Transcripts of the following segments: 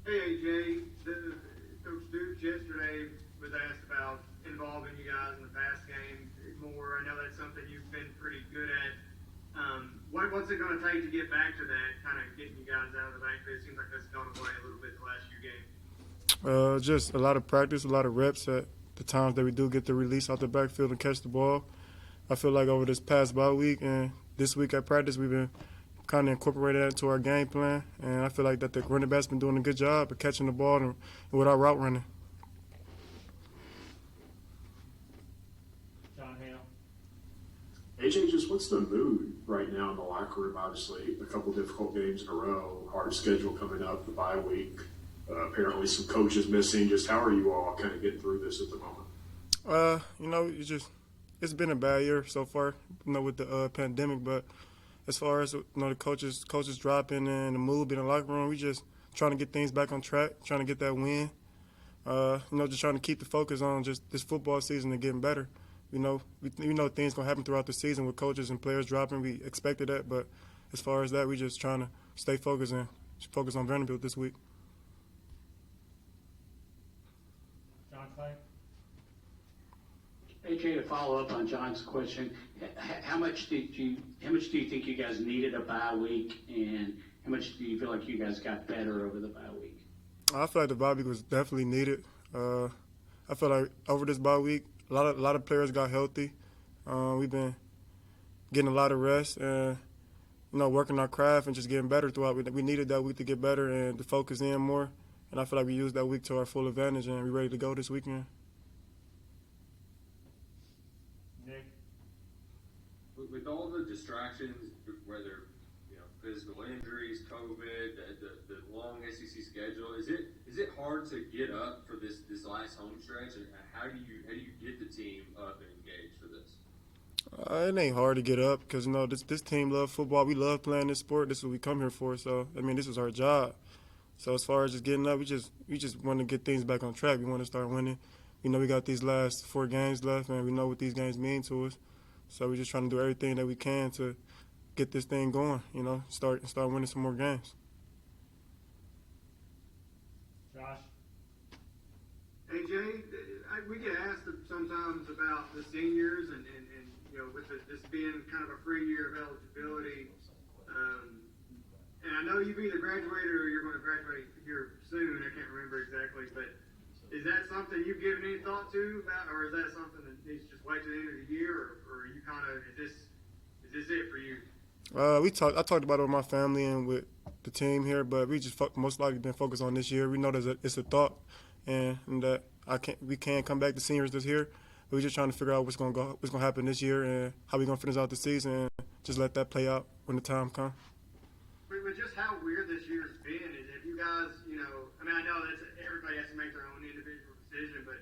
Hey AJ, Coach Dukes yesterday was asked about involving you guys in the pass game more. I know that's something you've been pretty good at. What's it going to take to get back to that, kind of getting you guys out of the backfield? It seems like that's gone away a little bit the last few games. Just a lot of practice, a lot of reps at the times that we do get the release out the backfield and catch the ball. I feel like over this past bye week and this week at practice, we've been kind of incorporating that into our game plan. And I feel like that the running back's been doing a good job of catching the ball and with our route running. John Hale. AJ, just what's the mood right now in the locker room? Obviously, a couple difficult games in a row, hard schedule coming up, the bye week. Apparently, some coaches missing. Just how are you all kind of getting through this at the moment? It's been a bad year so far, with the pandemic. But as far as the coaches dropping and the mood being in the locker room, we just trying to get things back on track, trying to get that win. Just trying to keep the focus on just this football season and getting better. We know things gonna happen throughout the season with coaches and players dropping. We expected that, but as far as that, we just trying to stay focused and focus on Vanderbilt this week. John Clay. AJ, to follow up on John's question, how much do you think you guys needed a bye week, and how much do you feel like you guys got better over the bye week? I feel like the bye week was definitely needed. I feel like over this bye week, a lot of players got healthy. We've been getting a lot of rest and working our craft and just getting better throughout. We needed that week to get better and to focus in more. And I feel like we used that week to our full advantage, and we're ready to go this weekend. Nick. With all the distractions, whether physical injuries, COVID, the long SEC schedule, is it hard to get up for this last home stretch? And how do you get the team up and engaged for this? It ain't hard to get up because this team loves football. We love playing this sport. This is what we come here for. So this is our job. So as far as just getting up, we just want to get things back on track. We want to start winning. We got these last 4 games left, and we know what these games mean to us. So we're just trying to do everything that we can to get this thing going. Start winning some more games. Josh. AJ, we get asked sometimes about the seniors and with this being kind of a free year of eligibility. And I know you've either graduated or you're going to graduate here soon. I can't remember exactly, but is that something you've given any thought to about, or is that something that needs to just wait to the end of the year, or are you kind of is this it for you? I talked about it with my family and with the team here, but we just most likely been focused on this year. We know it's a thought, and that we can't come back to seniors this year. But we're just trying to figure out what's going to happen this year and how we're going to finish out the season, and just let that play out when the time comes. But just how weird this year's been is if you guys, I know that everybody has to make their own individual decision, but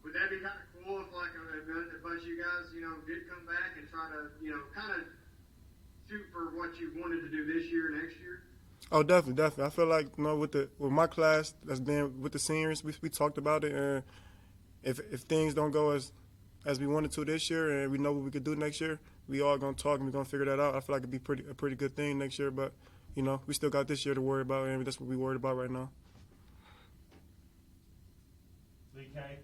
would that be kind of cool if like a bunch of you guys, did come back and try to, kind of shoot for what you wanted to do this year, next year? Oh, definitely. I feel like with my class that's been with the seniors, we talked about it, and if things don't go as we wanted to this year, and we know what we could do next year, we all gonna talk and we're gonna figure that out. I feel like it'd be a pretty good thing next year, but we still got this year to worry about, and that's what we're worried about right now. Lee K.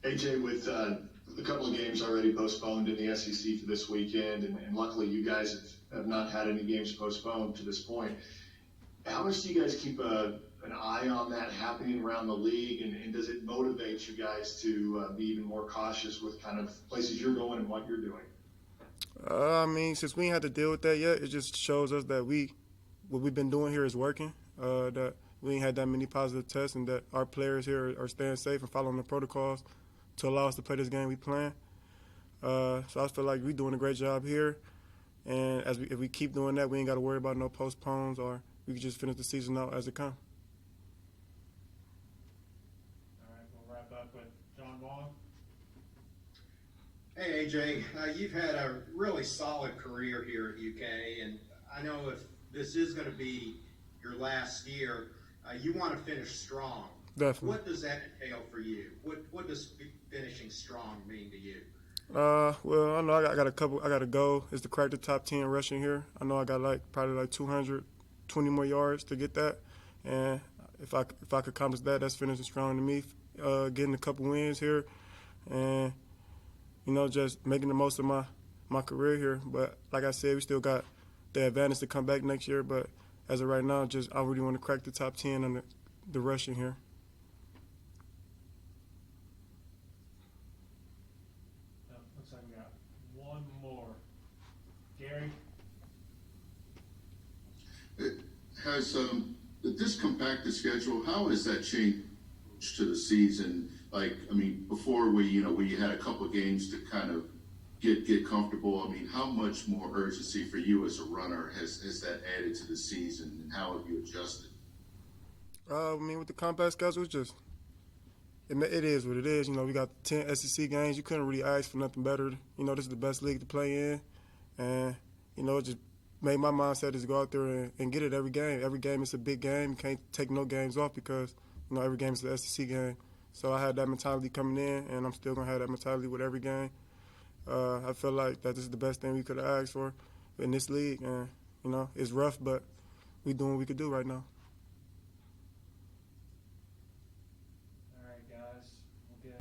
AJ, with a couple of games already postponed in the SEC for this weekend, and luckily you guys have not had any games postponed to this point, how much do you guys keep an eye on that happening around the league, and does it motivate you guys to be even more cautious with kind of places you're going and what you're doing? Since we ain't had to deal with that yet, it just shows us that what we've been doing here is working, that we ain't had that many positive tests, and that our players here are staying safe and following the protocols to allow us to play this game we playing. So I feel like we're doing a great job here, and if we keep doing that, we ain't got to worry about no postpones, or we can just finish the season out as it comes. All right, we'll wrap up with John Wong. Hey AJ, you've had a really solid career here at UK, and I know if this is going to be your last year, you want to finish strong. Definitely. What does that entail for you? What does finishing strong mean to you? Well, I know I got a goal is to crack the top 10 rushing here. I know I got probably 200, 20 more yards to get that. And if I could accomplish that, that's finishing strong to me. Getting a couple wins here, and just making the most of my career here. But like I said, we still got the advantage to come back next year. But as of right now, I really want to crack the top 10 on the rushing here. Looks like we got one more. Gary? Has this compacted schedule, how has that changed to the season? Like, I mean, before we had a couple of games to kind of get comfortable. I mean, how much more urgency for you as a runner has that added to the season, and how have you adjusted? I mean, with the compact schedule, it is what it is. We got 10 SEC games. You couldn't really ask for nothing better. This is the best league to play in, and it just made my mindset is go out there and get it every game. Every game is a big game. You can't take no games off because every game is an SEC game. So I had that mentality coming in, and I'm still gonna have that mentality with every game. I feel like that this is the best thing we could have asked for in this league, and it's rough, but we doing what we could do right now.